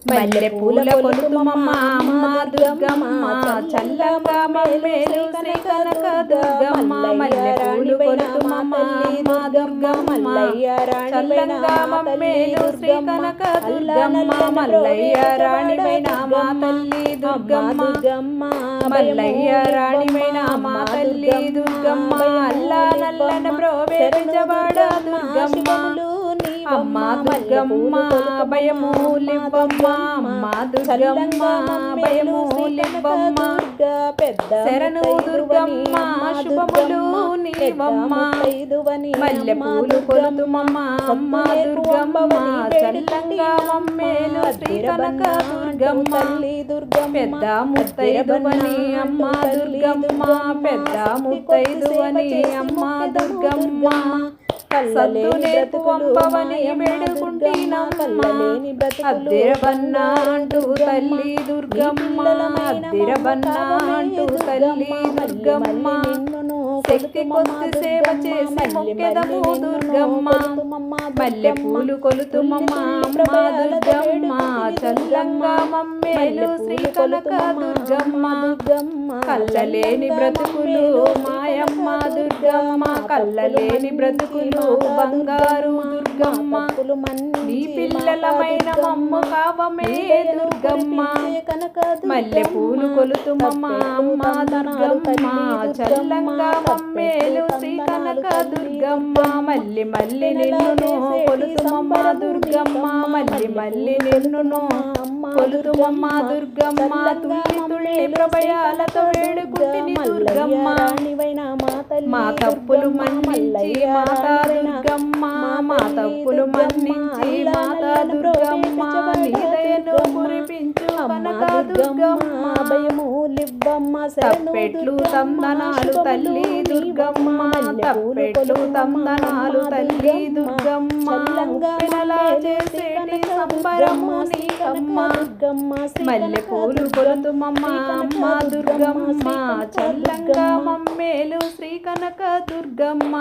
మల్లె పూల కొలుతుమమ్మ అమ్మ దుర్గమ్మ చల్లంగా మమ్మేలు శ్రీ కనక దుర్గమ్మ మల్లె పూలు కొలుతుమమ్మ అమ్మ దుర్గమ్మ చల్లంగా మమ్మేలు శ్రీ కనక దుర్గమ్మ మల్లయ్య రాణివైన మా తల్లి దుర్గమ్మ మల్లయ్య రాణివైన మా తల్లి దుర్గమ్మ అల్లా నల్లన ప్రోవేజవాడ దుర్గమ్మ అమ్మ దుర్గమ్మ భయమూలివ్వమ్మ అమ్మ దుర్గమ్మ భయమూలివ్వమ్మ శరణు దుర్గమ్మ శుభములు నీవమ్మ మల్లె పూలు కొలుతుమమ్మ అమ్మ దుర్గమ్మ చల్లంగా మమ్మేలు శ్రీ కనక దుర్గమ్మ పెద్ద ముత్తైదువని అమ్మ దుర్గమ్మ పెద్ద ముత్తైదువని అమ్మ దుర్గమ్మ సద్దు నేర్పువంపవని వేడుకుంటున్నామమ్మ అద్దిరబన్నా అంటూ తల్లి దుర్గమ్మ అద్దిరబన్నా అంటూ తల్లి దుర్గమ్మ శక్తి కొద్ది సేవ చేసి మొక్కెదము దుర్గమ్మ మల్లె పూలు కొలుతుమమ్మ అమ్మ దుర్గమ్మ చల్లంగా మమ్మేలు శ్రీ కనక దుర్గమ్మ కళ్ళలేని బ్రతుకులు మాయమ్మ దుర్గమ్మ కళ్ళలేని బ్రతుకులు బంగారు దుర్గమ్మ నీ పిల్లలమైన మమ్మ కావమే దుర్గమ్మ మల్లె పూలు కొలుతుమమ్మ అమ్మ దుర్గమ్మ చల్లంగా మమ్మేలు శ్రీ కనక దుర్గమ్మ మల్లి మల్లి నిన్నును కొలుతుమమ్మ దుర్గమ్మ మల్లి మల్లి నిన్నును కొలుతుమమ్మ దుర్గమ్మ తుల్లి తుల్లి ప్రభయాలతో వేడుకుంటిని దుర్గమ్మ మా తప్పులు మన్నించి మాతా దుర్గమ్మ మా తప్పులు మన్నించి మాతా దుర్గమ్మ నీ దయను కురిపించు కనక దుర్గమ్మ భయమూలివ్వమ్మ తప్పెట్లు తందనాలు తల్లి దుర్గమ్మ తప్పెట్లు తందనాలు తల్లి దుర్గమ్మ పినలా చేసేటి సంబరము నీకమ్మ మల్లె పూలు కొలుతుమమ్మ అమ్మ దుర్గమ్మ చల్లంగా మమ్మేలు శ్రీ కనక దుర్గమ్మ